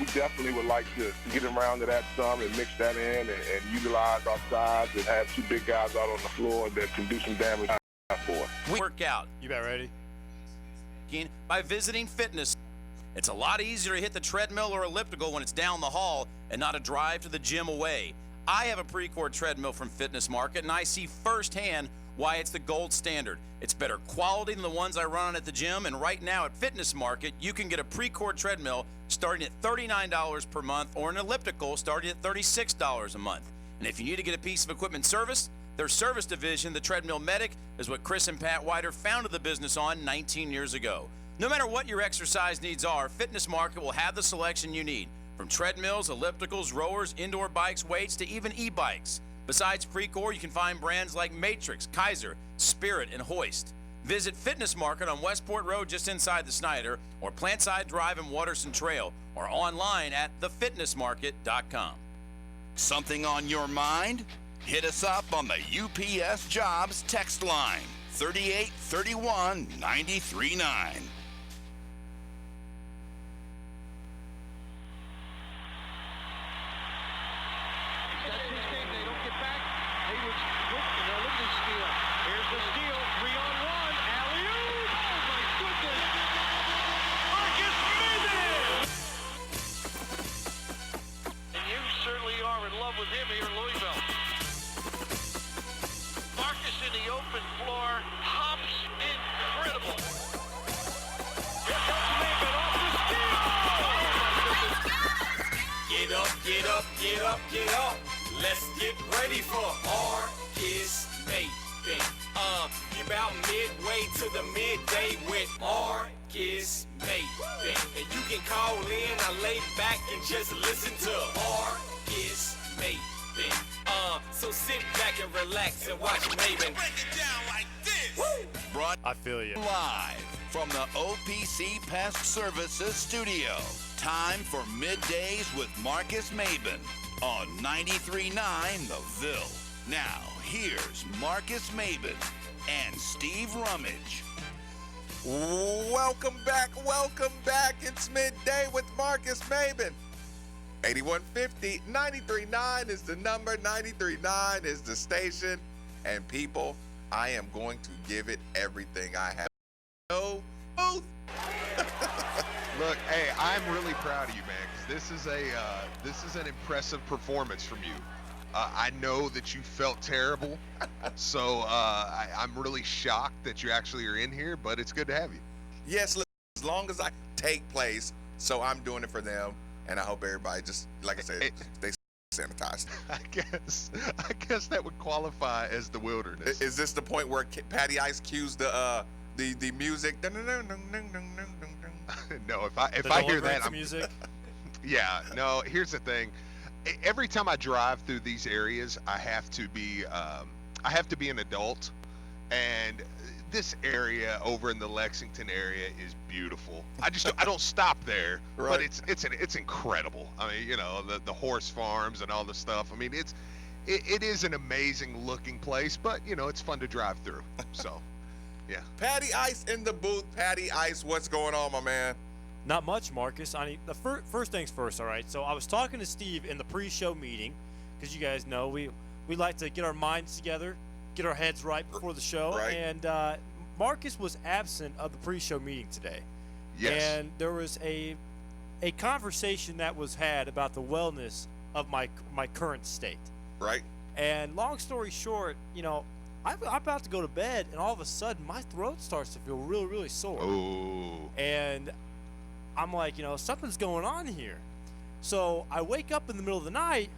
we definitely would like to get around to that some and mix that in and utilize our size and have two big guys out on the floor that can do some damage for us. We work out. You bet ready? By visiting fitness. It's a lot easier to hit the treadmill or elliptical when it's down the hall and not a drive to the gym away. I have a Precourt treadmill from Fitness Market, and I see firsthand why it's the gold standard. It's better quality than the ones I run on at the gym, and right now at Fitness Market, you can get a Precourt treadmill starting at $39 per month or an elliptical starting at $36 a month. And if you need to get a piece of equipment serviced, their service division, the Treadmill Medic, is what Chris and Pat Wider founded the business on 19 years ago. No matter what your exercise needs are, Fitness Market will have the selection you need. From treadmills, ellipticals, rowers, indoor bikes, weights, to even e-bikes. Besides Precourt, you can find brands like Matrix, Kaiser, Spirit, and Hoist. Visit Fitness Market on Westport Road just inside the Snyder, or Plantside Drive and Waterson Trail, or online at thefitnessmarket.com. Something on your mind? Hit us up on the UPS Jobs text line, 3831 939. with him here in Louisville. Marcus in the open floor, hops incredible. Here comes Maven off the steal. Get up, get up, get up, get up. Let's get ready for Marcus Maven. You're about midway to the midday with Marcus Maven. And you can call in, I lay back and just listen to Marcus Maven. So sit back and relax and watch Maven. Break it down like this. Brought I feel you. Live from the OPC Pest Services studio. Time for Middays with Marcus Maven on 93.9 The Ville. Now, here's Marcus Maven and Steve Rummage. Welcome back. It's Midday with Marcus Maven. 8150, 93.9 is the number, 93.9 is the station. And people, I am going to give it everything I have. No booth. Look, hey, I'm really proud of you, man, because this is an impressive performance from you. I know that you felt terrible, so I'm really shocked that you actually are in here, but it's good to have you. Yes, look, as long as I take place, so I'm doing it for them, and I hope everybody just, like I said, stay sanitized. I guess that would qualify as the wilderness. Is this the point where Patty Ice cues the music? No, if I hear that, I'm music. Yeah, no. Here's the thing. Every time I drive through these areas, I have to be an adult, and this area over in the Lexington area is beautiful. I don't stop there, right. But it's incredible. I mean, you know, the horse farms and all the stuff. I mean, it is an amazing looking place, but you know, it's fun to drive through. So, yeah. Patty Ice in the booth. Patty Ice, what's going on, my man? Not much, Marcus. I mean, the first things first, all right? So I was talking to Steve in the pre-show meeting, because you guys know we like to get our minds together, get our heads right before the show. Right. And Marcus was absent of the pre-show meeting today. Yes. And there was a conversation that was had about the wellness of my current state. Right. And long story short, you know, I'm about to go to bed, and all of a sudden my throat starts to feel really, really sore. Ooh. And I'm like, you know, something's going on here. So I wake up in the middle of the night,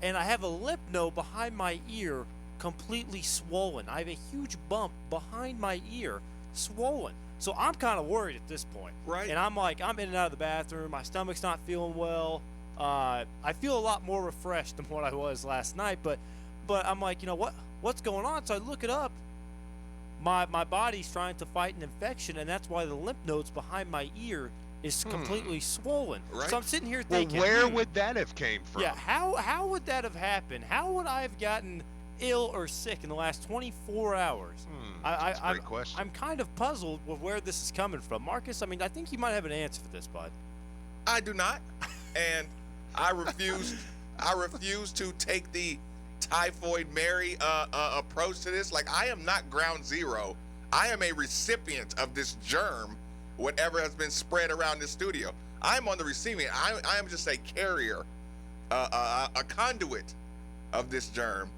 and I have a lymph node behind my ear completely swollen. I have a huge bump behind my ear, swollen. So I'm kind of worried at this point. Right. And I'm like, I'm in and out of the bathroom. My stomach's not feeling well. I feel a lot more refreshed than what I was last night. But I'm like, you know, what's going on? So I look it up. My body's trying to fight an infection, and that's why the lymph nodes behind my ear is completely swollen. Right. So I'm sitting here thinking, well, where would that have came from? Yeah, how would that have happened? How would I have gotten ill or sick in the last 24 hours? That's a great question. I'm kind of puzzled with where this is coming from. Marcus, I mean, I think you might have an answer for this, bud. I do not. and I refuse to take the Typhoid Mary approach to this. Like, I am not ground zero. I am a recipient of this germ, whatever has been spread around this studio. I'm on the receiving end. I am just a carrier, a conduit of this germ.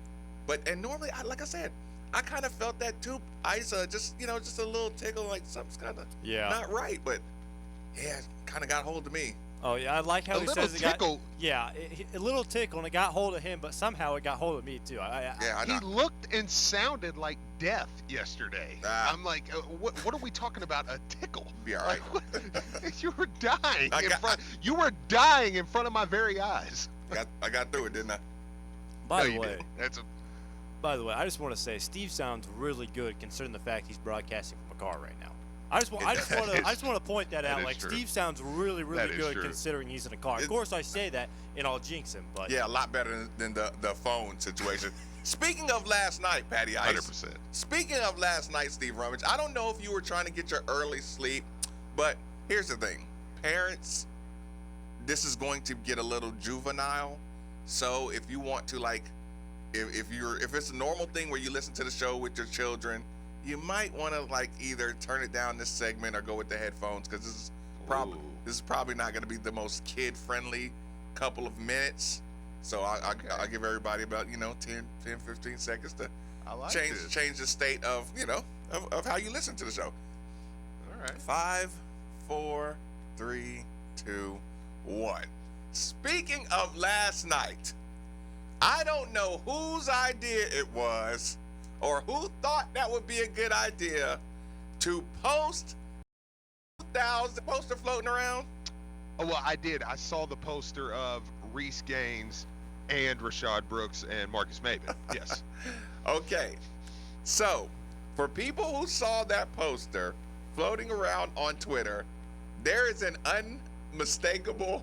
And normally, like I said, I kind of felt that too. Just a little tickle, like something's kind of not right. But yeah, it kind of got hold of me. Oh yeah, I like how he says it tickle. a little tickle, and it got hold of him, but somehow it got hold of me too. He looked and sounded like death yesterday. I'm like, what are we talking about? A tickle? Be all right. You were dying You were dying in front of my very eyes. I got through it, didn't I? By the way, I just want to say Steve sounds really good considering the fact he's broadcasting from a car right now. I just want to point that out. Like, true. Steve sounds really good true. considering he's in a car. Of course, I say that and I'll jinx him, but yeah, a lot better than the phone situation. Speaking of last night, Patty Ice. 100%. Speaking of last night, Steve Rummage, I don't know if you were trying to get your early sleep, but here's the thing, parents. This is going to get a little juvenile. So if you want to, like, if it's a normal thing where you listen to the show with your children, you might want to, like, either turn it down this segment or go with the headphones, because this is probably not going to be the most kid-friendly couple of minutes. So I'll give everybody about 10, 15 seconds to change the state of of how you listen to the show. All right. 5, 4, 3, 2, 1. Speaking of last night, I don't know whose idea it was or who thought that would be a good idea to post 2,000 poster floating around. Oh, well, I did. I saw the poster of Reese Gaines and Rashad Brooks and Marcus Maben. Yes. Okay. So, for people who saw that poster floating around on Twitter, there is an unmistakable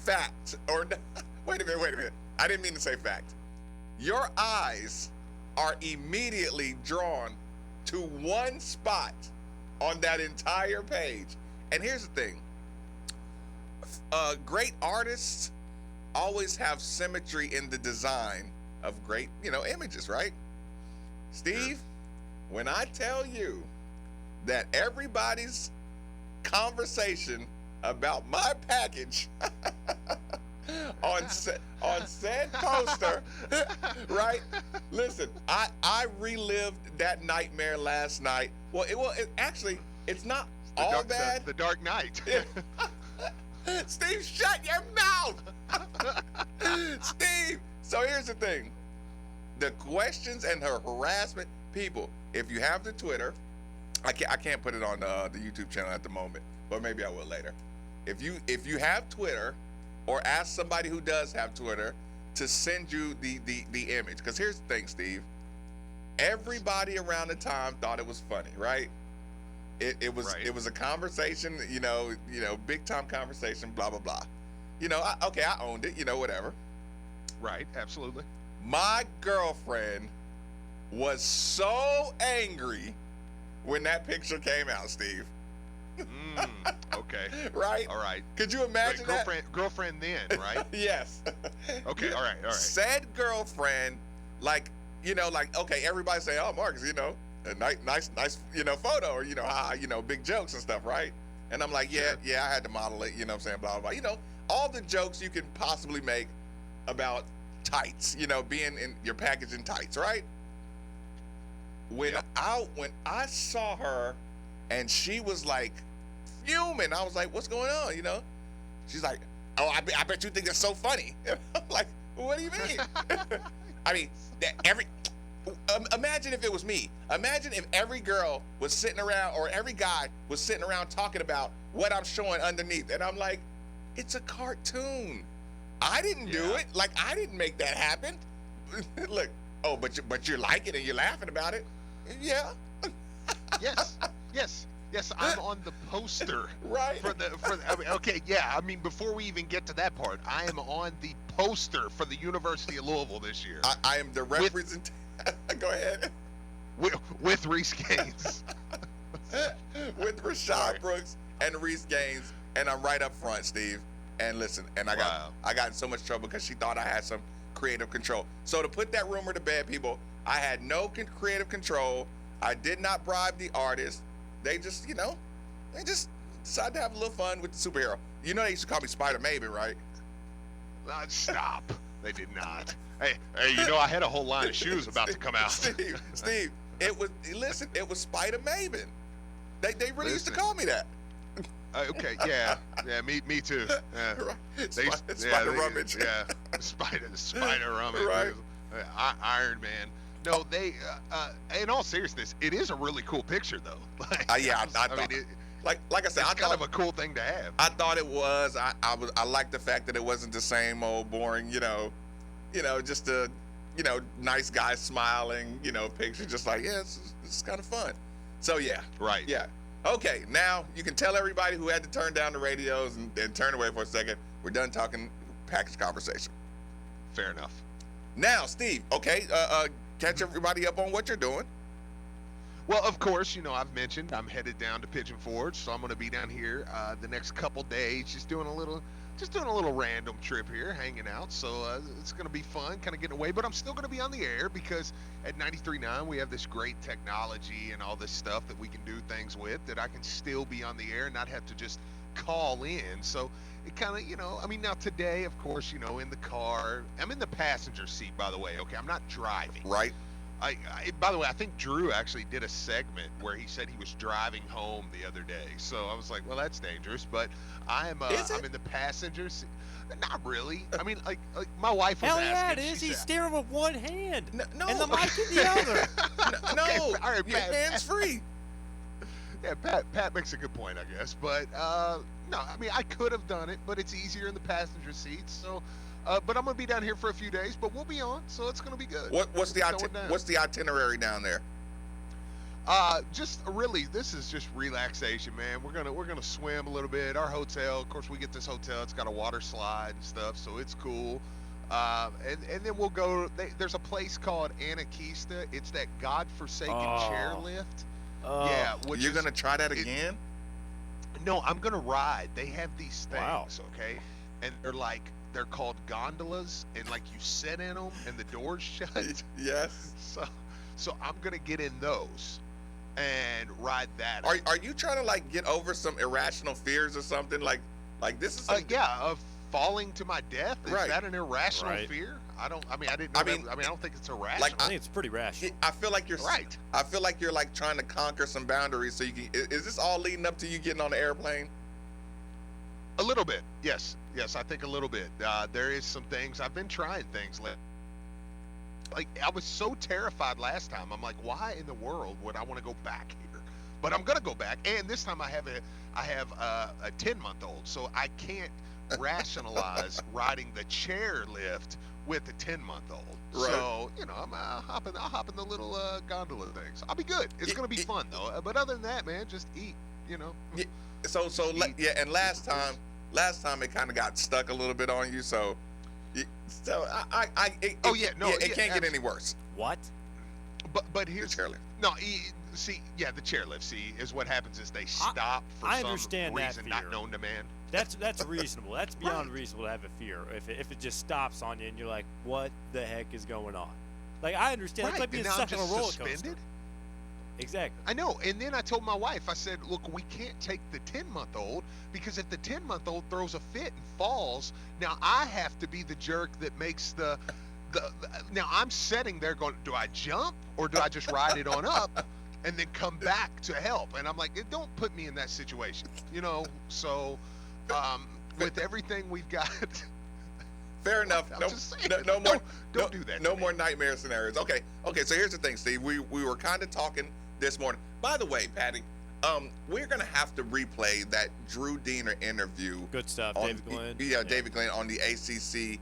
fact. Wait a minute. I didn't mean to say fact. Your eyes are immediately drawn to one spot on that entire page. And here's the thing. Great artists always have symmetry in the design of great, images, right? Steve, when I tell you that everybody's conversation about my package on said poster, right? Listen, I relived that nightmare last night. Well, it's not all bad. The Dark Knight. Steve, shut your mouth. Steve. So here's the thing. The questions and her harassment, people, if you have the Twitter, I can't put it on the YouTube channel at the moment, but maybe I will later. If you have Twitter, or ask somebody who does have Twitter to send you the image. Because here's the thing, Steve. Everybody around the time thought it was funny, right? It was a conversation, big time conversation, blah blah blah. I owned it, whatever. Right, absolutely. My girlfriend was so angry when that picture came out, Steve. Okay. Right? All right. Could you imagine that? Girlfriend then, right? Yes. Okay, all right. Said girlfriend, okay, everybody say, oh, Marcus, a nice, photo, or, big jokes and stuff, right? And I'm like, yeah, I had to model it, what I'm saying, blah, blah, blah. All the jokes you can possibly make about tights, being in your package in tights, right? When I saw her and she was like fuming, I was like, what's going on, She's like, oh, I bet you think that's so funny. I'm like, what do you mean? I mean, imagine if it was me. Imagine if every girl was sitting around, or every guy was sitting around talking about what I'm showing underneath. And I'm like, it's a cartoon. I didn't do it. Like, I didn't make that happen. Look, but you like it and you're laughing about it. Yeah. Yes, I'm on the poster. Right. Before we even get to that part, I am on the poster for the University of Louisville this year. I am the representative. Go ahead. With Reese Gaines. With Rashad Brooks and Reese Gaines, and I'm right up front, Steve. And listen, and I got in so much trouble because she thought I had some creative control. So to put that rumor to bed, people, I had no creative control. I did not bribe the artist. They just, they just decided to have a little fun with the superhero. You know they used to call me Spider Maven, right? Stop. They did not. Hey, I had a whole line of shoes about to come out. Steve, it was Spider Maven. They really used to call me that. Okay, yeah, me too. Right. Spider Rummage. Yeah, Spider Rummage. Right. Iron Man. No, they. In all seriousness, it is a really cool picture, though. Like I said, it's kind of a cool thing to have. I thought it was. I liked the fact that it wasn't the same old boring, just a, nice guy smiling, picture. Just like, it's kind of fun. So yeah. Right. Yeah. Okay, now you can tell everybody who had to turn down the radios and turn away for a second. We're done talking package conversation. Fair enough. Now, Steve, okay, catch everybody up on what you're doing. Well, of course, I've mentioned I'm headed down to Pigeon Forge, so I'm going to be down here the next couple days, just doing a little random trip here, hanging out. So it's going to be fun, kind of getting away. But I'm still going to be on the air because at 93.9 we have this great technology and all this stuff that we can do things with that I can still be on the air and not have to just call in. So it kind of, now today, of course, in the car, I'm in the passenger seat, by the way. Okay, I'm not driving. Right. By the way, I think Drew actually did a segment where he said he was driving home the other day. So I was like, well, that's dangerous. But I'm in the passenger seat. Not really. I mean, like my wife was Hell asking. Hell yeah, it is. He's steering with one hand. No. And the mic in the other. No. Okay, all right, your Pat, hands free. Yeah, Pat makes a good point, I guess. But no, I could have done it, but it's easier in the passenger seat. So. But I'm gonna be down here for a few days, but we'll be on, so it's gonna be good. What's the itinerary down there? Just really, this is just relaxation, man. We're gonna swim a little bit. Our hotel, of course, we get this hotel. It's got a water slide and stuff, so it's cool. And then we'll go. There's a place called Anakista. It's that godforsaken chairlift. Yeah, You're gonna try that again? No, I'm gonna ride. They have these things, Wow. okay, and they're called gondolas, and like you sit in them and the doors shut. Yes. So I'm gonna get in those and ride that. Are you trying to get over some irrational fears or something? Like this is of falling to my death? Is Right. that an irrational Right. fear? I don't think it's irrational. I think it's pretty rational. I feel like you're Right. I feel like you're trying to conquer some boundaries so you can. Is this all leading up to you getting on the airplane? A little bit, yes, I think a little bit. There is some things I've been trying things like I was so terrified last time. I'm like, why in the world would I want to go back here? But I'm gonna go back, and this time I have a 10-month-old, so I can't rationalize riding the chairlift with a 10-month-old. Right. So I'll hop in the little gondola things. I'll be good. It's gonna be fun though. But other than that, man, just eat. Yeah. And last time it kind of got stuck a little bit on you. So it can't get any worse. What? But here's The chairlift. No, the chairlift. See, is what happens is they stop for I some understand that reason not fear. known to man. That's reasonable. That's beyond reasonable to have a fear. If it just stops on you and you're like, what the heck is going on? Like, I understand. It's like being and now I'm stuck on a just roller suspended. coaster. Exactly. I know. And then I told my wife, I said, look, we can't take the 10-month-old because if the 10-month-old throws a fit and falls, now I have to be the jerk that makes the now I'm sitting there going, do I jump or do I just ride it on up and then come back to help? And I'm like, don't put me in that situation, So with everything we've got. Fair enough. I'm just saying, No more. Don't do that. No more nightmare scenarios. Okay. So here's the thing, Steve. We were kind of talking this morning. By the way, Patty, we're gonna have to replay that Drew Diener interview. Good stuff, David Glenn. Yeah, David Glenn on the ACC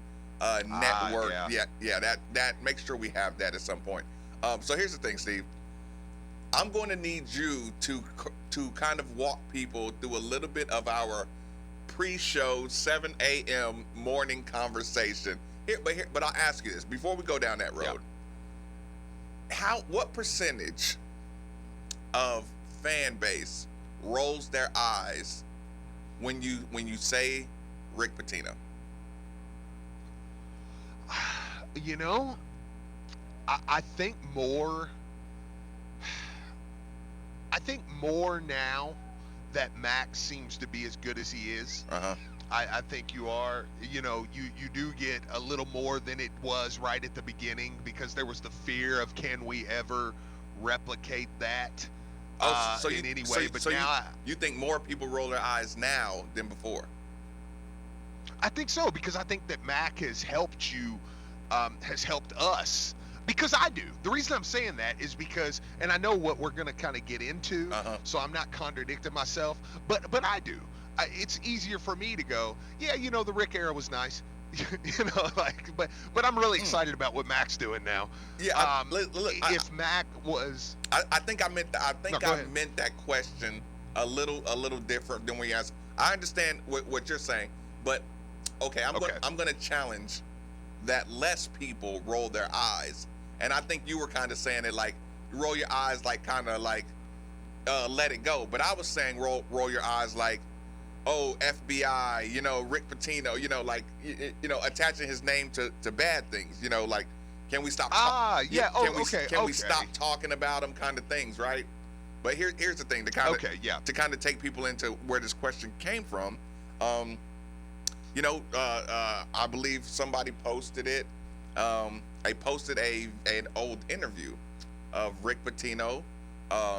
network. Yeah. That make sure we have that at some point. So here's the thing, Steve. I'm going to need you to kind of walk people through a little bit of our pre-show 7 a.m. morning conversation. But I'll ask you this before we go down that road. What percentage of fan base rolls their eyes when you say Rick Pitino? You know, I think more. I think more now that Max seems to be as good as he is. I think you are, you do get a little more than it was right at the beginning, because there was the fear of, can we ever replicate that in any way? But now you think more people roll their eyes now than before? I think so, because I think that Mac has helped you, has helped us. Because I do. The reason I'm saying that is because, and I know what we're going to kind of get into, so I'm not contradicting myself, but I do. It's easier for me to go, yeah, the Rick era was nice. But I'm really excited about what Mac's doing now. Yeah, if Mac was, I think I meant meant that question a little different than we asked. I understand what you're saying, but okay, I'm going to challenge that less people roll their eyes, and I think you were kind of saying it like roll your eyes, like kind of like let it go. But I was saying roll your eyes like, oh, FBI, Rick Pitino, like, attaching his name to bad things, like, can we stop? Can we stop talking about him, kind of things, right? But here's the thing, to kind of take people into where this question came from. I believe somebody posted it. They posted an old interview of Rick Pitino,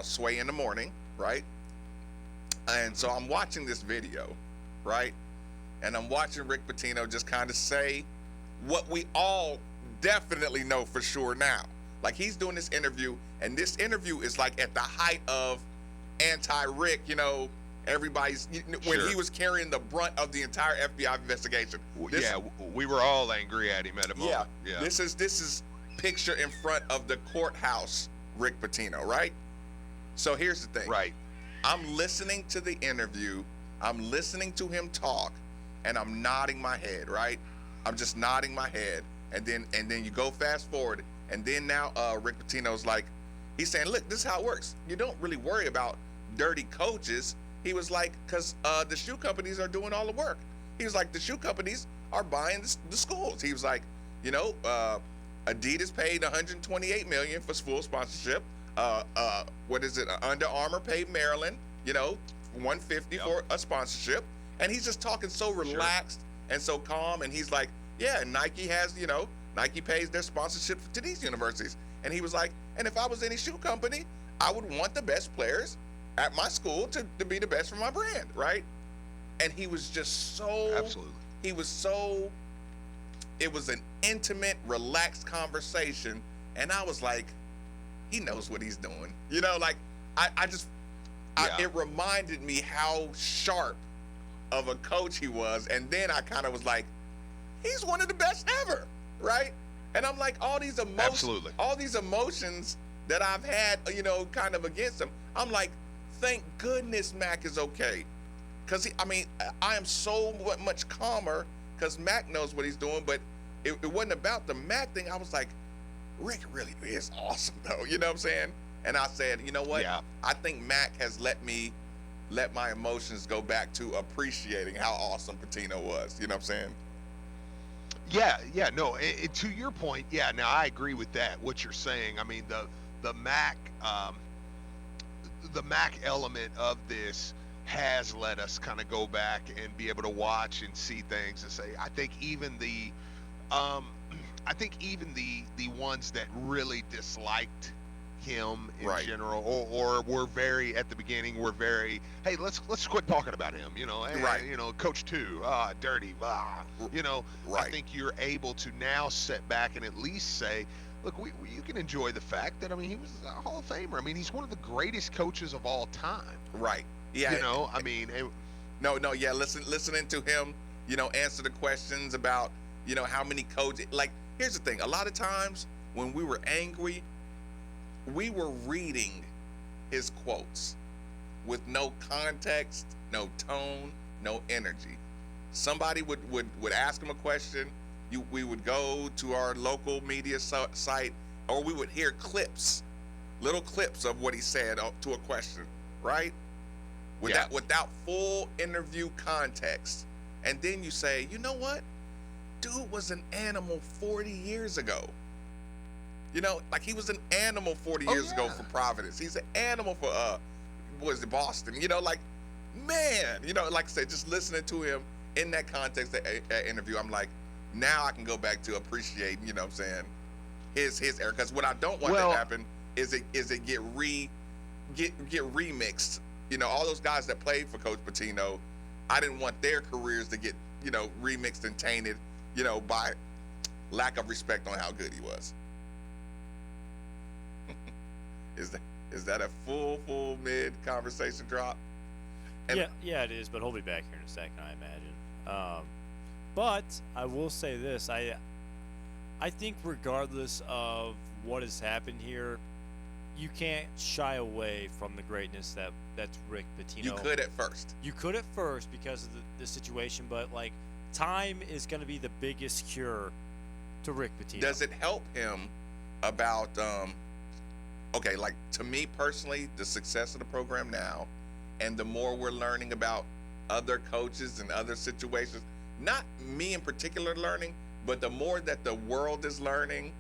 Sway in the Morning, right? And so I'm watching this video, right? And I'm watching Rick Pitino just kind of say what we all definitely know for sure now. Like, he's doing this interview, and this interview is like at the height of anti-Rick, everybody's, when he was carrying the brunt of the entire FBI investigation. We were all angry at him at a moment. Yeah. This is picture in front of the courthouse, Rick Pitino, right? So here's the thing. Right. I'm listening to the interview, I'm listening to him talk, and I'm nodding my head, right? I'm just nodding my head, and then you go fast forward, and then now Rick Pitino's like, he's saying, look, this is how it works. You don't really worry about dirty coaches. He was like, because the shoe companies are doing all the work. He was like, the shoe companies are buying the schools. He was like, Adidas paid $128 million for full sponsorship. What is it? Under Armour paid Maryland, $150 for a sponsorship, and he's just talking so relaxed and so calm. And he's like, yeah, Nike has, Nike pays their sponsorship to these universities. And he was like, and if I was any shoe company, I would want the best players at my school to be the best for my brand, right? And he was just so absolutely. He was so. It was an intimate, relaxed conversation, and I was like, he knows what he's doing. It reminded me how sharp of a coach he was. And then I kind of was like, he's one of the best ever, right? And I'm like, all these emotions that I've had, kind of against him, I'm like, thank goodness Mac is okay. Because, I am so much calmer because Mac knows what he's doing. But it wasn't about the Mac thing. I was like, Rick really is awesome, though. You know what I'm saying? And I said, you know what? Yeah. I think Mac has let my emotions go back to appreciating how awesome Pitino was. You know what I'm saying? Yeah. No, to your point, yeah. Now I agree with that. What you're saying. I mean, the Mac element of this has let us kind of go back and be able to watch and see things and say, I think even the ones that really disliked him in general, or were very at the beginning, were very, hey, let's quit talking about him. Coach 2, dirty, I think you're able to now sit back and at least say, look, you can enjoy the fact that he was a Hall of Famer. He's one of the greatest coaches of all time. Right. Yeah. Listening to him, answer the questions about, how many coaches. Like, here's the thing. A lot of times when we were angry, we were reading his quotes with no context, no tone, no energy. Somebody would ask him a question. We would go to our local media site, or we would hear little clips of what he said to a question, right? Without full interview context. And then you say, you know what? Dude was an animal 40 years ago. You know, like he was an animal 40 years ago for Providence. He's an animal for was it Boston? You know, like, man, you know, like I said, just listening to him in that context, that interview, I'm like, now I can go back to appreciating, you know what I'm saying, his era. Because what I don't want to happen is it get remixed. You know, all those guys that played for Coach Pitino, I didn't want their careers to get, you know, remixed and tainted, you know, by lack of respect on how good he was. Is that a full mid conversation drop? And yeah, it is. But he'll be back here in a second, I imagine. But I will say this: I think regardless of what has happened here, you can't shy away from the greatness that's Rick Pitino. You could at first. You could at first because of the situation, but like time is going to be the biggest cure to Rick Pitino. Does it help him about? Okay, like to me personally, the success of the program now, and the more we're learning about other coaches and other situations, not me in particular learning, but the more that the world is learning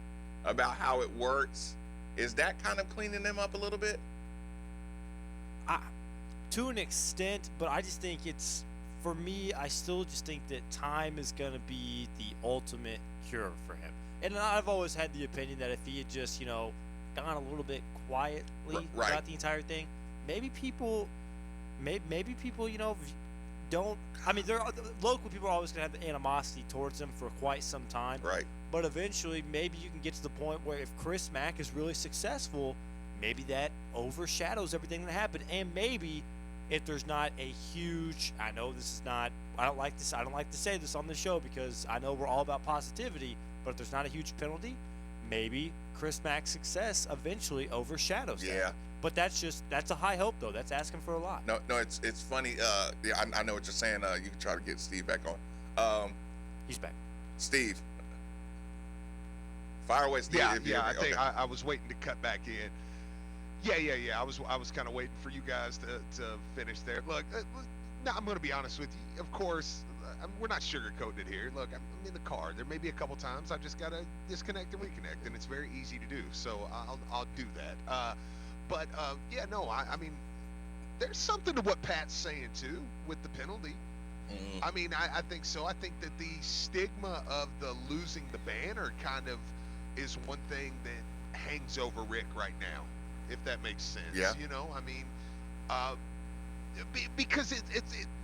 about how it works, is that kind of cleaning them up a little bit? To an extent, but I just think it's, for me, I still just think that time is going to be the ultimate cure for him. And I've always had the opinion that if he had just, you know, gone a little bit quietly throughout the entire thing, maybe people, you know, don't. I mean, local people are always going to have the animosity towards him for quite some time. Right. But eventually, maybe you can get to the point where if Chris Mack is really successful, maybe that overshadows everything that happened. And maybe if there's not a huge, I know this is not, I don't like to say this on the show because I know we're all about positivity, but if there's not a huge penalty, maybe Chris Mack's success eventually overshadows that. But that's a high hope, though. That's asking for a lot. No, it's funny. Yeah, I know what you're saying. You can try to get Steve back on. He's back. Steve, fire away, Steve. I think I was waiting to cut back in. Yeah. I was kind of waiting for you guys to finish there. Look, I'm going to be honest with you. Of course, we're not sugarcoating it here. Look, I'm in the car. There may be a couple times I've just got to disconnect and reconnect, and it's very easy to do. So I'll do that. I mean, there's something to what Pat's saying too with the penalty. Mm-hmm. I mean, I think so. I think that the stigma of the losing the banner kind of is one thing that hangs over Rick right now, if that makes sense. Yeah. You know, I mean, because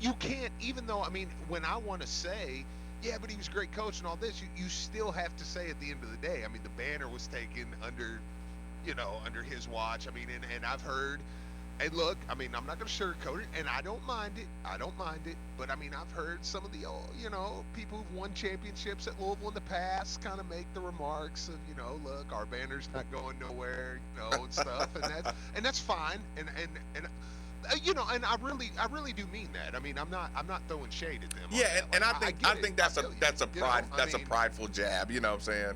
you can't, even though, I mean, when I want to say, yeah, but he was a great coach and all this, you still have to say at the end of the day, I mean, the banner was taken under his watch. I mean, and I've heard, and look, I mean, I'm not going to sugarcoat it, and I don't mind it, but I mean, I've heard some of the, people who've won championships at Louisville in the past kind of make the remarks of, look, our banner's not going nowhere, and stuff, and that's fine, and and I really do mean that. I mean, I'm not throwing shade at them. Yeah, and I think that's a prideful jab. You know what I'm saying?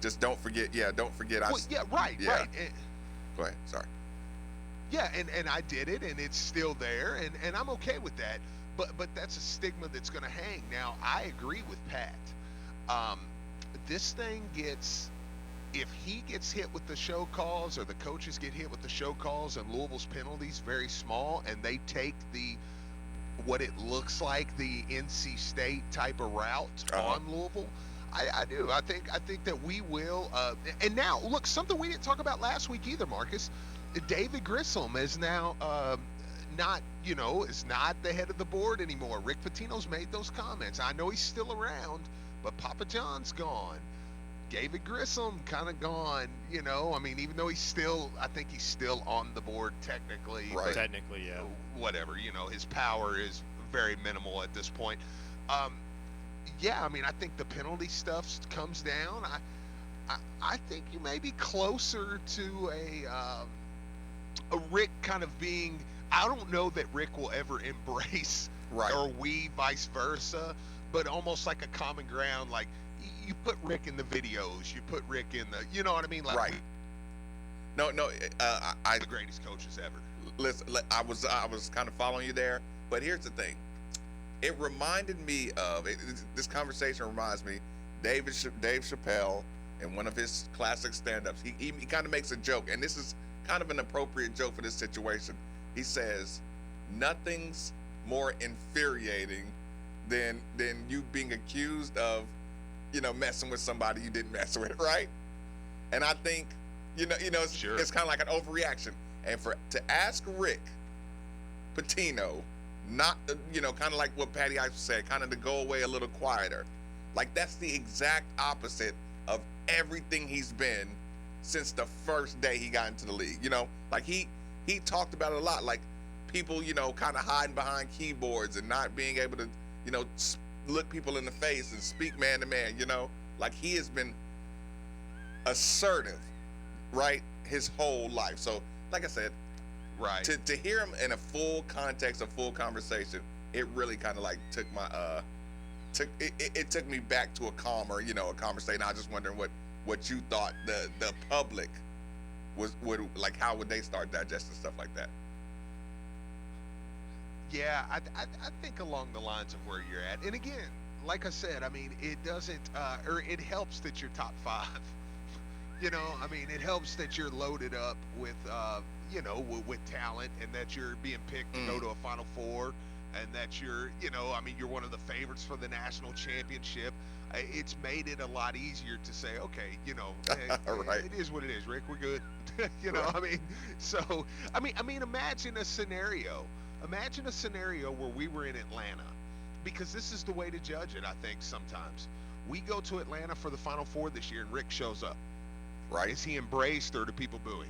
Just don't forget. Yeah, don't forget. Right. Go ahead. Sorry. Yeah, and I did it, and it's still there, and I'm okay with that. But that's a stigma that's going to hang. Now, I agree with Pat. This thing gets. If he gets hit with the show calls, or the coaches get hit with the show calls, and Louisville's penalties very small, and they take what it looks like the NC State type of route on Louisville, I do. I think that we will. And now, look, something we didn't talk about last week either, Marcus. David Grissom is now is not the head of the board anymore. Rick Pitino's made those comments. I know he's still around, but Papa John's gone. David Grissom kind of gone, I mean, even though I think he's still on the board technically. Right. Technically, yeah. Whatever, his power is very minimal at this point. I mean, I think the penalty stuff comes down. I think you may be closer to a Rick kind of being, I don't know that Rick will ever embrace, or we vice versa, but almost like a common ground, like, you put Rick in the videos, you put Rick in the, you know what I mean? Like, right. No, I the greatest coaches ever. Listen, I was kind of following you there, but here's the thing. it reminded me of this conversation reminds me Dave Chappelle in one of his classic stand-ups. He kind of makes a joke, and this is kind of an appropriate joke for this situation. He says, "Nothing's more infuriating than you being accused of, messing with somebody you didn't mess with, right?" And I think, it's kind of like an overreaction. And to ask Rick Pitino, not, kind of like what Patty Ice said, kind of to go away a little quieter. Like, that's the exact opposite of everything he's been since the first day he got into the league. Like he talked about it a lot. Like, people, kind of hiding behind keyboards and not being able to, look people in the face and speak man to man, Like, he has been assertive, right, his whole life. So, like I said, right, to hear him in a full context, a full conversation, it really kind of like took my it took me back to a calmer, a conversation. I was just wondering what you thought the public would like, how would they start digesting stuff like that? Yeah, I think along the lines of where you're at. And again, like I said, I mean, it doesn't, or it helps that you're top 5. I mean, it helps that you're loaded up with, with talent, and that you're being picked to go to a Final Four, and that you're, you're one of the favorites for the national championship. It's made it a lot easier to say, okay, right. It is what it is, Rick. We're good. Right. I mean, so, I mean, imagine a scenario where we were in Atlanta, because this is the way to judge it, I think, sometimes. We go to Atlanta for the Final Four this year, and Rick shows up. Right. Is he embraced, or do people boo him?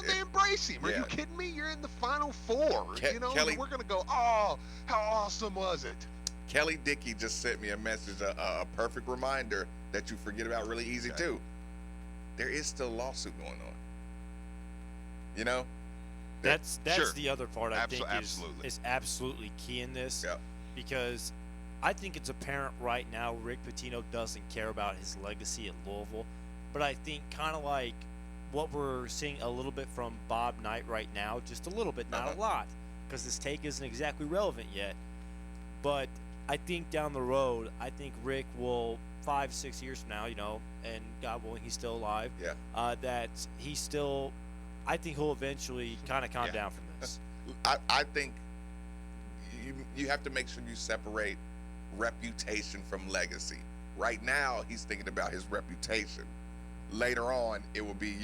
They embrace him. Are you kidding me? You're in the Final Four. Kelly, we're going to go, oh, how awesome was it? Kelly Dickey just sent me a message, a perfect reminder that you forget about really easy, too. There is still a lawsuit going on. That's Sure. the other part I think absolutely. is absolutely key in this. Yep. Because I think it's apparent right now Rick Pitino doesn't care about his legacy at Louisville. But I think kind of like what we're seeing a little bit from Bob Knight right now, just a little bit, not a lot, because his take isn't exactly relevant yet. But I think down the road, I think Rick will 5-6 years from now, and God willing he's still alive, that he's still, I think he'll eventually kind of calm down from this. I think you have to make sure you separate reputation from legacy. Right now, he's thinking about his reputation. Later on, it will be,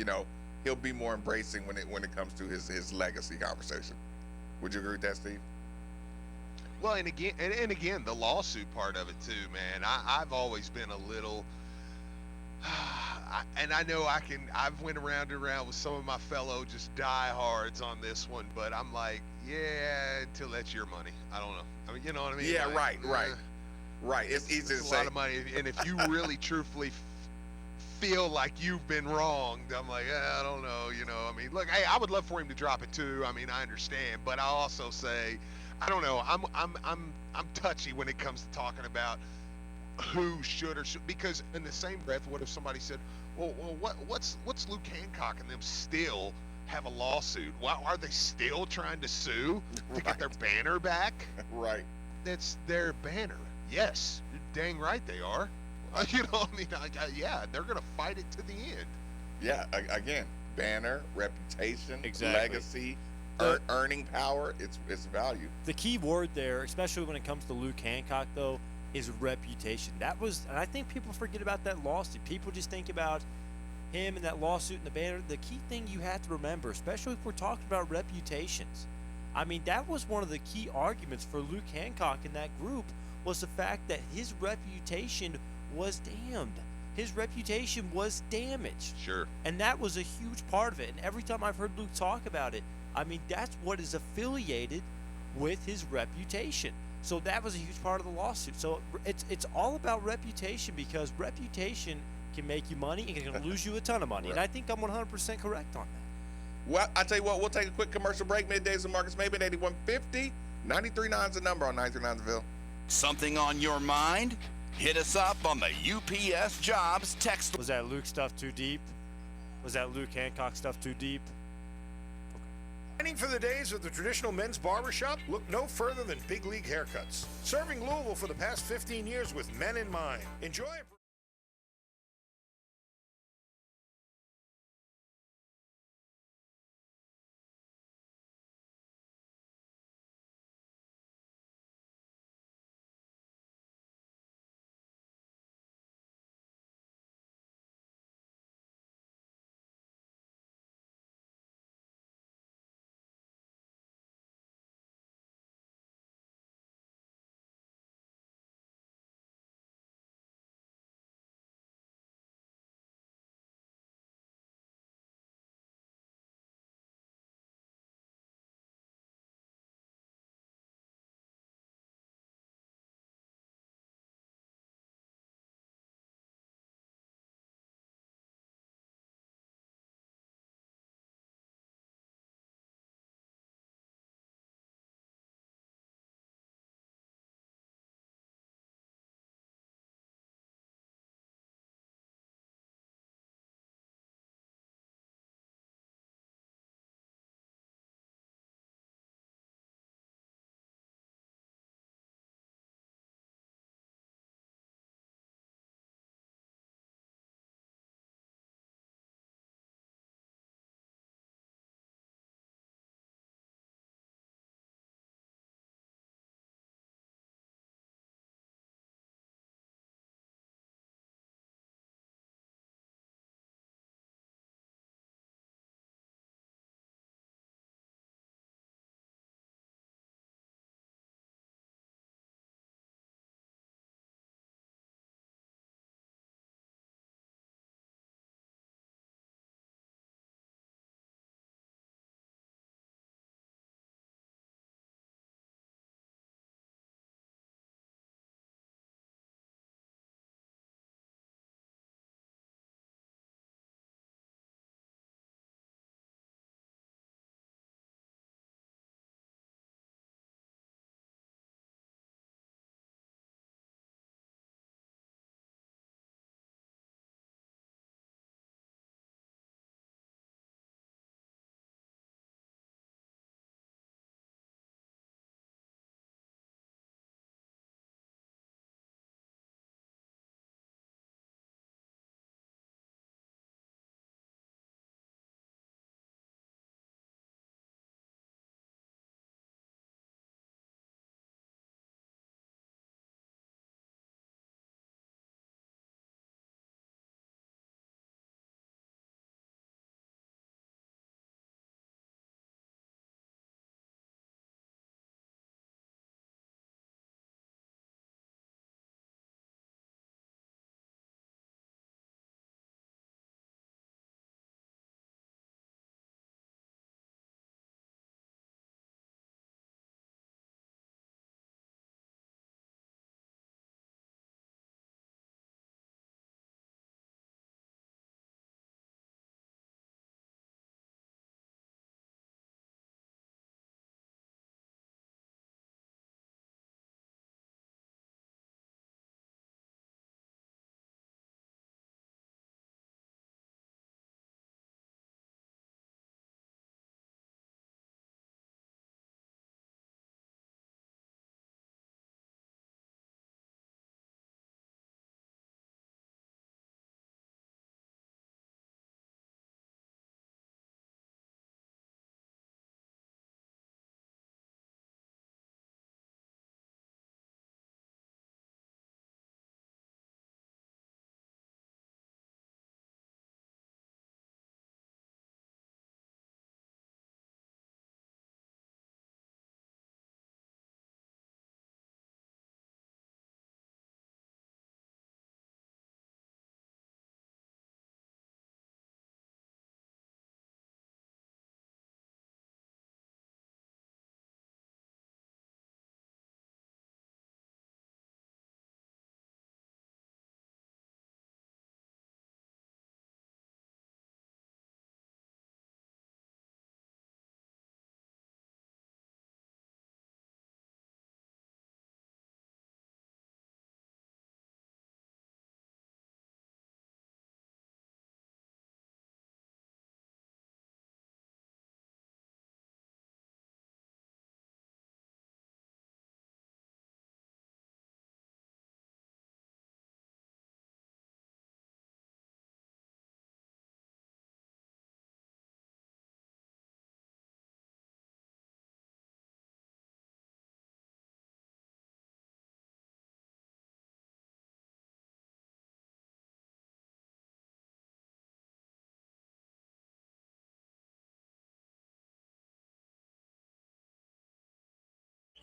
he'll be more embracing when it comes to his legacy conversation. Would you agree with that, Steve? Well, and again, the lawsuit part of it too, man. I've always been a little, and I know I've went around and around with some of my fellow just diehards on this one, but I'm like, yeah, until that's your money. I don't know. I mean, you know what I mean? Yeah, like, right. It's easy to say. A lot of money, and if you really truthfully feel like you've been wronged, I'm like, I don't know. I mean, look, hey, I would love for him to drop it too. I mean, I understand, but I also say, I don't know. I'm touchy when it comes to talking about who should or should, because in the same breath, what if somebody said, well, what's Luke Hancock and them still have a lawsuit? Well, are they still trying to sue to get their banner back? Right. That's their banner. Yes, you're dang right they are. Yeah, they're gonna fight it to the end. Yeah, again, banner, reputation, Exactly. legacy, earning power. It's value. The key word there, especially when it comes to Luke Hancock, though, is reputation. And I think people forget about that lawsuit. People just think about him and that lawsuit and the banner. The key thing you have to remember, especially if we're talking about reputations, I mean, that was one of the key arguments for Luke Hancock in that group, was the fact that his reputation was damned. His reputation was damaged. Sure. And that was a huge part of it. And every time I've heard Luke talk about it, I mean, that's what is affiliated with his reputation. So that was a huge part of the lawsuit. So it's all about reputation, because reputation can make you money and can lose you a ton of money. Right. And I think I'm 100% correct on that. Well, I tell you what, we'll take a quick commercial break. Middays with Marcus Maben, 8150. 93.9 is the number on 93.9 Ville. Something on your mind? Hit us up on the UPS Jobs text. Was that Luke stuff too deep? Was that Luke Hancock stuff too deep? Planning for the days of the traditional men's barbershop? Look no further than Big League Haircuts. Serving Louisville for the past 15 years with men in mind. Enjoy.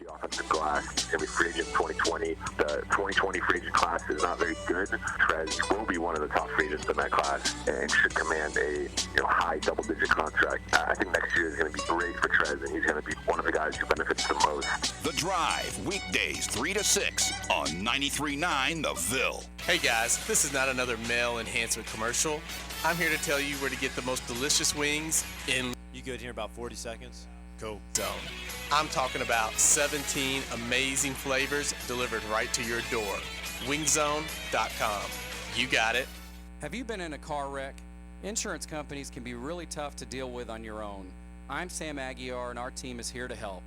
the offensive class. Every free agent 2020. The 2020 free agent class is not very good. Trez will be one of the top free agents in that class and should command a high double-digit contract. I think next year is going to be great for Trez, and he's going to be one of the guys who benefits the most. The Drive, weekdays 3 to 6 on 93.9 The Ville. Hey guys, this is not another male enhancement commercial. I'm here to tell you where to get the most delicious wings in. You good here about 40 seconds? Go. Zone. I'm talking about 17 amazing flavors delivered right to your door. Wingzone.com. You got it. Have you been in a car wreck? Insurance companies can be really tough to deal with on your own. I'm Sam Aguiar, and our team is here to help.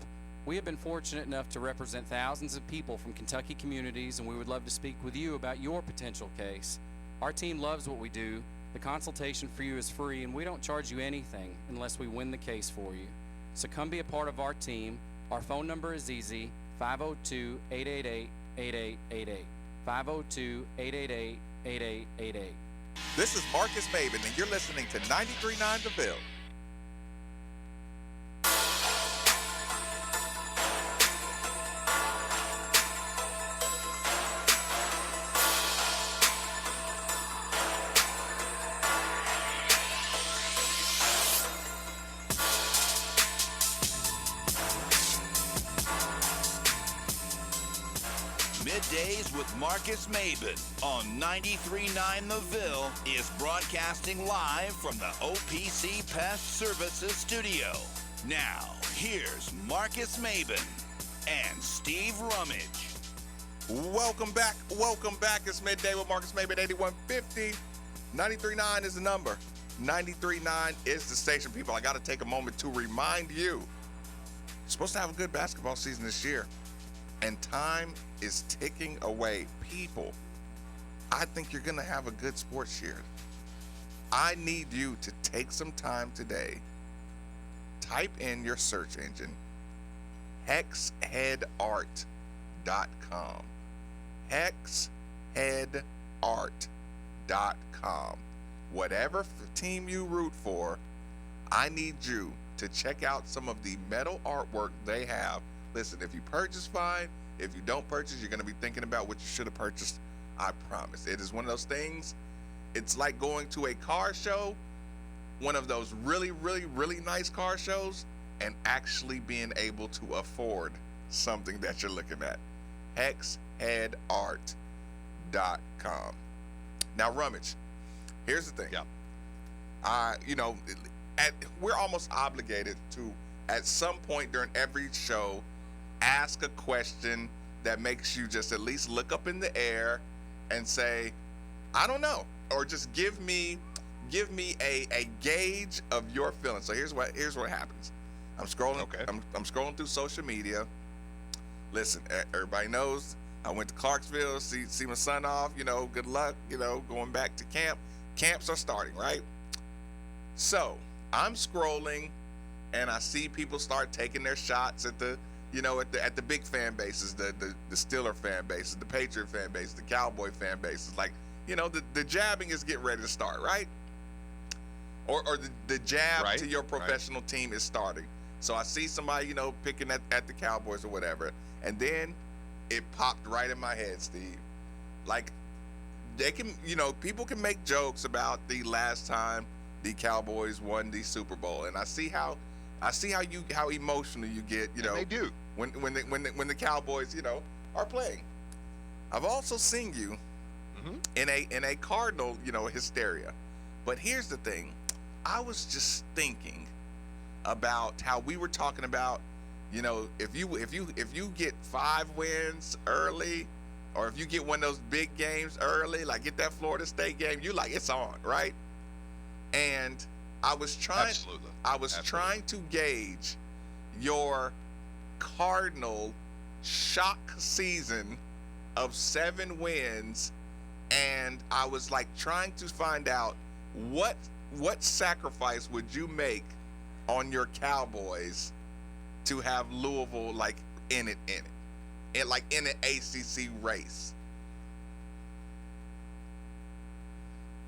We have been fortunate enough to represent thousands of people from Kentucky communities, and we would love to speak with you about your potential case. Our team loves what we do. The consultation for you is free, and we don't charge you anything unless we win the case for you. So come be a part of our team. Our phone number is easy, 502-888-8888. 502-888-8888. This is Marcus Maben, and you're listening to 93.9 The Ville. Middays with Marcus Maben on 93.9 The Ville is broadcasting live from the OPC Pest Services studio. Now, here's Marcus Maben and Steve Rummage. Welcome back. It's Midday with Marcus Maben, 8150. 93.9 is the number. 93.9 is the station. People, I got to take a moment to remind you, you're supposed to have a good basketball season this year. And time is ticking away. People, I think you're going to have a good sports year. I need you to take some time today. Type in your search engine, hexheadart.com. Hexheadart.com. Whatever team you root for, I need you to check out some of the metal artwork they have. Listen, if you purchase, fine. If you don't purchase, you're going to be thinking about what you should have purchased. I promise. It is one of those things. It's like going to a car show, one of those really, really, really nice car shows, and actually being able to afford something that you're looking at. Hexheadart.com. Now, Rummage, here's the thing. Yeah. We're almost obligated to, at some point during every show, ask a question that makes you just at least look up in the air and say, I don't know, or just give me a gauge of your feelings. So here's what happens. I'm scrolling. Okay. I'm scrolling through social media. Listen, everybody knows I went to Clarksville, see my son off. Good luck. Going back to camp. Camps are starting, right? So I'm scrolling, and I see people start taking their shots at the the big fan bases, the Steeler fan bases, the Patriot fan bases, the Cowboy fan bases. Like, the jabbing is getting ready to start, right? Or the jab to your professional team is starting. So I see somebody, picking at the Cowboys or whatever. And then it popped right in my head, Steve. Like, they can, people can make jokes about the last time the Cowboys won the Super Bowl. And I see how emotional you get, And they do. when the Cowboys, are playing. I've also seen you in a Cardinal, hysteria. But here's the thing. I was just thinking about how we were talking about, if you get 5 wins early, or if you get one of those big games early, like get that Florida State game, you like, it's on, right? And I was trying to gauge your Cardinal shock season of 7 wins, and I was like trying to find out what sacrifice would you make on your Cowboys to have Louisville like in it, and like in an ACC race.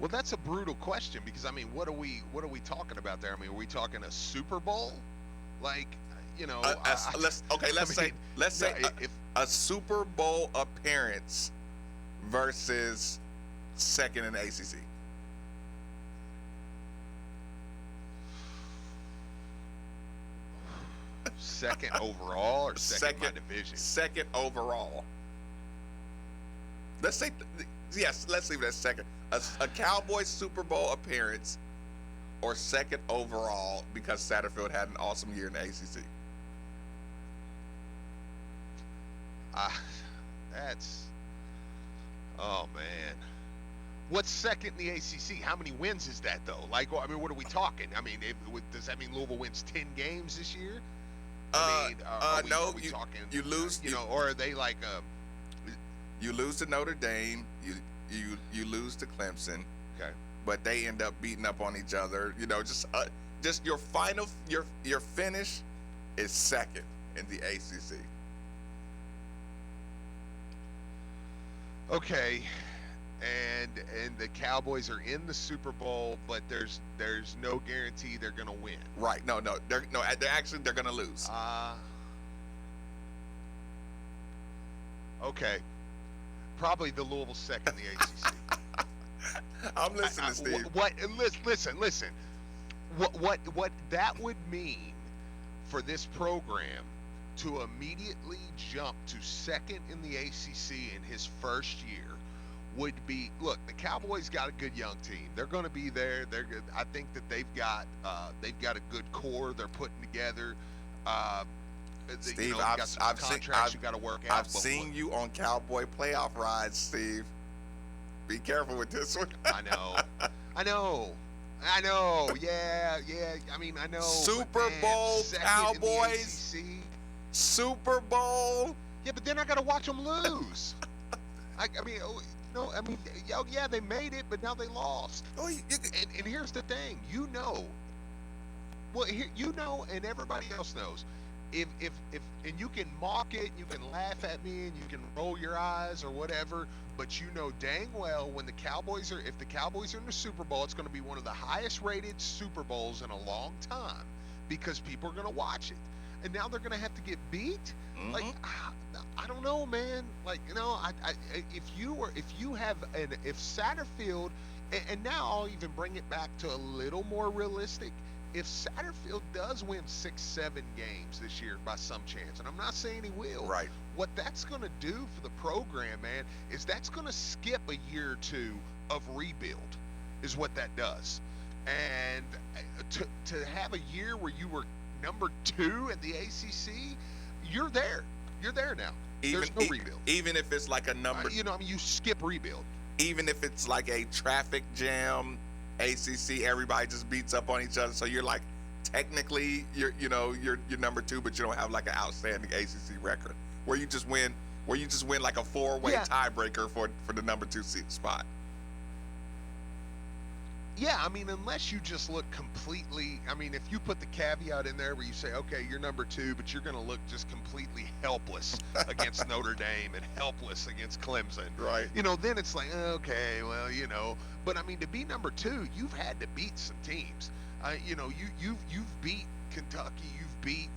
Well, that's a brutal question because, what are we talking about there? Are we talking a Super Bowl? Like, you know, let's say a Super Bowl appearance versus second in the ACC. Second overall or second in my division? Second overall. Let's say, let's leave it at second. A Cowboys Super Bowl appearance or second overall because Satterfield had an awesome year in the ACC. Oh man. What's second in the ACC? How many wins is that though? Like, I mean, what are we talking? I mean, does that mean Louisville wins 10 games this year? No, you lose. You know, or are they like you lose to Notre Dame, you lose to Clemson. Okay. But they end up beating up on each other. You know, just your final your finish is second in the ACC. Okay. And the Cowboys are in the Super Bowl, but there's no guarantee they're gonna win. Right? No, they're gonna lose. Okay. Probably the Louisville second in the ACC. I'm listening, Steve. Listen. What that would mean for this program to immediately jump to second in the ACC in his first year would be, look, the Cowboys got a good young team. They're going to be there. They're good. I think that they've got a good core they're putting together. Steve, you know, got some contracts you got to work out. I've seen you on Cowboy playoff rides, Steve. Be careful with this one. I know. Yeah. I mean, I know. Super Bowl Cowboys. Super Bowl. Yeah, but then I got to watch them lose. Yeah, they made it, but now they lost. And here's the thing, and everybody else knows, if and you can mock it, you can laugh at me, and you can roll your eyes or whatever, but you know dang well if the Cowboys are in the Super Bowl, it's going to be one of the highest rated Super Bowls in a long time because people are going to watch it. And now they're going to have to get beat. Mm-hmm. Like, I don't know, man. Like, you know, if Satterfield, and now I'll even bring it back to a little more realistic. If Satterfield does win 6-7 games this year by some chance, and I'm not saying he will, right? What that's going to do for the program, man, is that's going to skip a year or two of rebuild, is what that does. And to have a year where you were number 2 in the ACC, you're there. You're there now. There's no rebuild. Even if it's like a number, you skip rebuild. Even if it's like a traffic jam, ACC, everybody just beats up on each other. So you're like, technically, you're number 2, but you don't have like an outstanding ACC record where you just win like a 4-way tiebreaker for the number 2 spot. Yeah, I mean, unless you just look completely, I mean, if you put the caveat in there where you say, okay, you're number 2, but you're going to look just completely helpless against Notre Dame and helpless against Clemson. Right. Then it's like, okay, well, but I mean, to be number 2, you've had to beat some teams. You've beat Kentucky, you've beat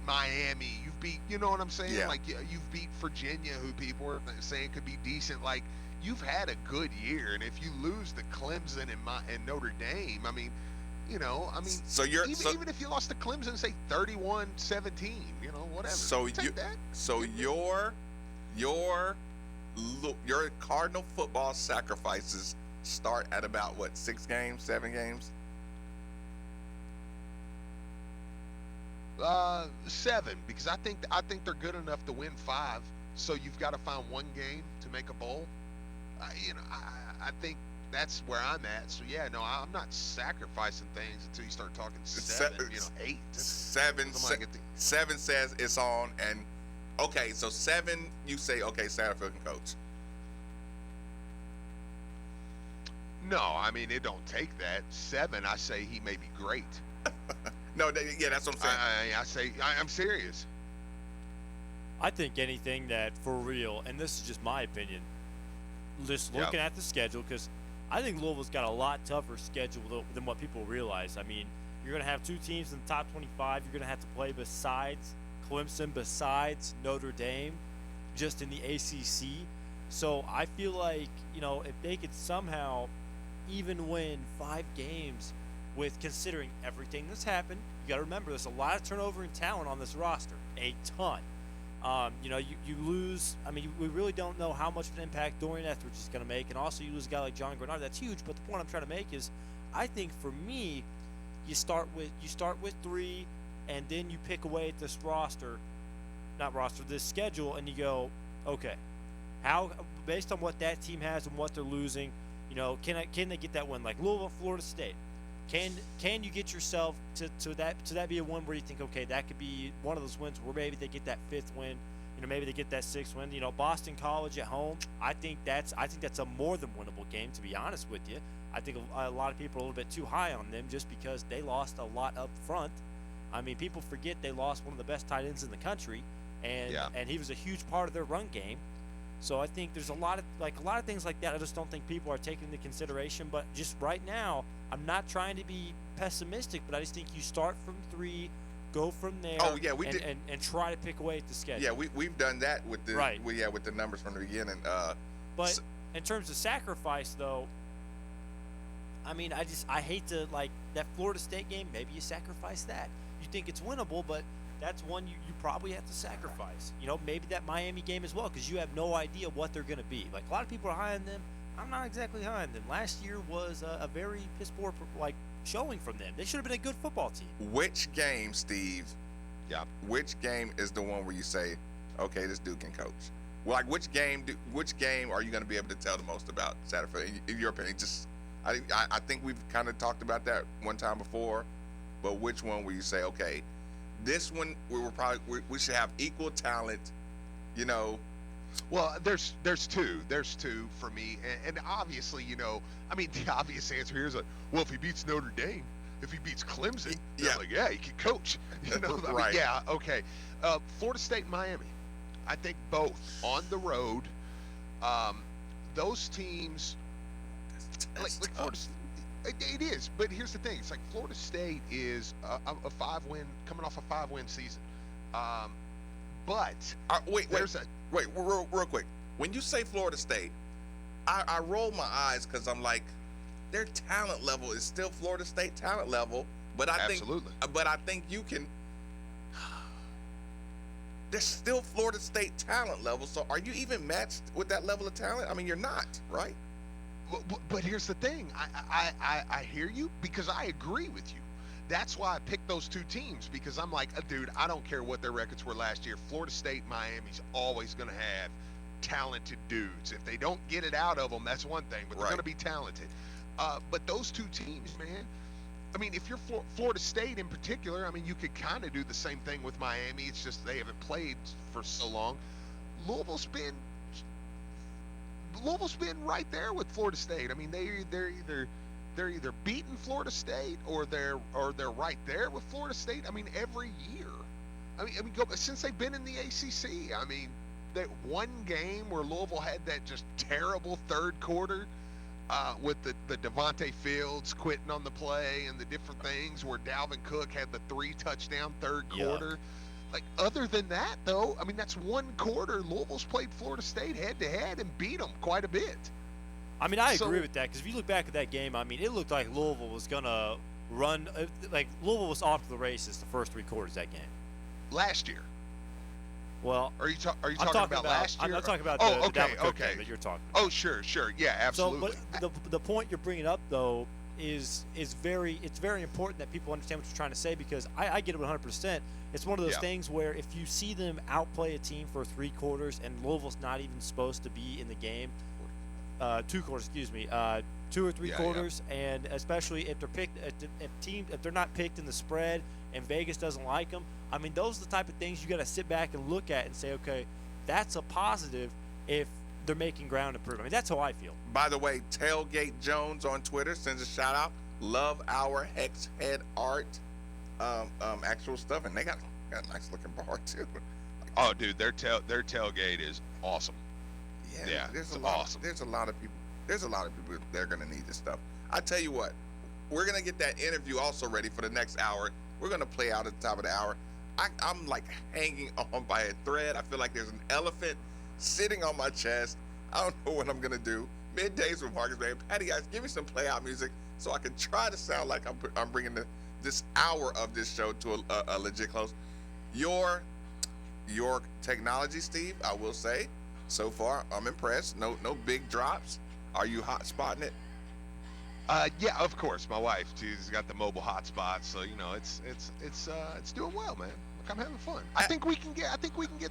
Miami, you've beat, you know what I'm saying? Yeah. Like, you've beat Virginia, who people are saying could be decent. Like, you've had a good year, and if you lose to Clemson and Notre Dame, I mean, so even if you lost to Clemson, say 31-17, whatever. So your Cardinal football sacrifices start at about what, 6 games, 7 games? 7, because I think they're good enough to win 5. So you've got to find one game to make a bowl. I think that's where I'm at. So yeah, no, I'm not sacrificing things until you start talking 7, 8. 7 says it's on, and okay, so 7, you say okay, Satterfield can coach. No, I mean it don't take that. 7, I say he may be great. No, that's what I'm saying. I'm serious. I think anything that for real, and this is just my opinion, just looking at the schedule, because I think Louisville's got a lot tougher schedule than what people realize. I mean, You're going to have 2 teams in the top 25. You're going to have to play besides Clemson, besides Notre Dame, just in the ACC. So I feel like, if they could somehow even win 5 games with considering everything that's happened, you got to remember there's a lot of turnover in talent on this roster, a ton. You lose. I mean, we really don't know how much of an impact Dorian Etheridge is going to make, and also you lose a guy like John Grenard. That's huge. But the point I'm trying to make is, I think for me, you start with 3, and then you pick away at this this schedule, and you go, okay, how based on what that team has and what they're losing, can they get that win? Like Louisville, Florida State. Can you get yourself to that be a one where you think, okay, that could be one of those wins where maybe they get that 5th win, maybe they get that 6th win. Boston College at home, I think that's a more than winnable game, to be honest with you. I think a lot of people are a little bit too high on them just because they lost a lot up front. I mean, people forget they lost one of the best tight ends in the country, and he was a huge part of their run game. So I think there's a lot of things like that I just don't think people are taking into consideration. But just right now, I'm not trying to be pessimistic, but I just think you start from 3, go from there. Oh yeah, we did, and try to pick away at the schedule. Yeah, we've done that with the right. With the numbers from the beginning. But in terms of sacrifice, though, I mean, I hate to that Florida State game. Maybe you sacrifice that. You think it's winnable, but that's one you probably have to sacrifice. Maybe that Miami game as well, because you have no idea what they're going to be. Like, a lot of people are high on them. I'm not exactly high on them. Last year was a very piss-poor showing from them. They should have been a good football team. Which game, Steve? Yeah. Which game is the one where you say, okay, this dude can coach? Well, which game are you going to be able to tell the most about Saturday? In your opinion, I think we've kind of talked about that one time before, but which one will you say, okay, this one we should have equal talent, Well, there's 2 for me, and obviously, I mean, the obvious answer here is well, if he beats Notre Dame, if he beats Clemson, he can coach. Right. Yeah, okay. Florida State and Miami, I think both on the road. Those teams, like Florida. It is, but here's the thing: it's like Florida State is a 5-win, coming off a 5-win season. But wait, real quick. When you say Florida State, I roll my eyes because I'm like, their talent level is still Florida State talent level, but I think you can. They're still Florida State talent level. So are you even matched with that level of talent? I mean, you're not, right? But here's the thing. I hear you because I agree with you. That's why I picked those 2 teams, because I'm like, dude, I don't care what their records were last year. Florida State, Miami's always going to have talented dudes. If they don't get it out of them, that's one thing, but they're going to be talented. But those 2 teams, man, I mean, if you're Florida State in particular, I mean, you could kind of do the same thing with Miami. It's just they haven't played for so long. Louisville's been right there with Florida State. I mean, they're either beating Florida State or they're right there with Florida State. I mean, every year. I mean, since they've been in the ACC. I mean, that one game where Louisville had that just terrible 3rd quarter with the Devontae Fields quitting on the play and the different things, where Dalvin Cook had the 3-touchdown 3rd quarter. Like, other than that, though, I mean, that's one quarter. Louisville's played Florida State head-to-head and beat them quite a bit. I mean, I agree with that, because if you look back at that game, I mean, it looked like Louisville was going to run – like, Louisville was off to the races the first 3 quarters of that game. Last year. Well, are you talking about last year? I'm talking about the Dalvin Cook game that you're talking about. Oh, sure. Yeah, absolutely. So, but the point you're bringing up, though, is very important that people understand what you're trying to say, because I get it 100%. It's one of those things where if you see them outplay a team for 3 quarters and Louisville's not even supposed to be in the game, 2 quarters, 2 or 3 quarters, and especially if they're picked, if they're not picked in the spread and Vegas doesn't like them, I mean, those are the type of things you got to sit back and look at and say, okay, that's a positive if they're making ground improvement. I mean, that's how I feel. By the way, Tailgate Jones on Twitter sends a shout out. Love our hex head art, actual stuff, and they got a nice looking bar too. Oh, dude, their tailgate is awesome. Yeah, there's a lot of people. There's a lot of people that are gonna need this stuff. I tell you what, we're going to get that interview also ready for the next hour. We're going to play out at the top of the hour. I'm like hanging on by a thread. I feel like there's an elephant sitting on my chest. I don't know what I'm going to do. Middays with Marcus Maven. Patty, guys, give me some play out music so I can try to sound like I'm bringing this hour of this show to a legit close. Your technology, Steve, I will say, so far, I'm impressed. No big drops. Are you hot spotting it? Yeah, of course. My wife, she's got the mobile hotspot, so you know it's doing well, man. Look, I'm having fun. I think we can get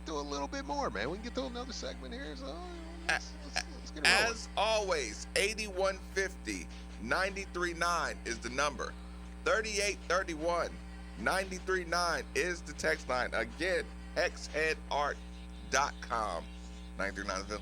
through a little bit more, man. We can get through another segment here. So let's get it rolling. As always, 8150 939 is the number. 3831 939 is the text line. Again, xheadart.com. 939 Ville.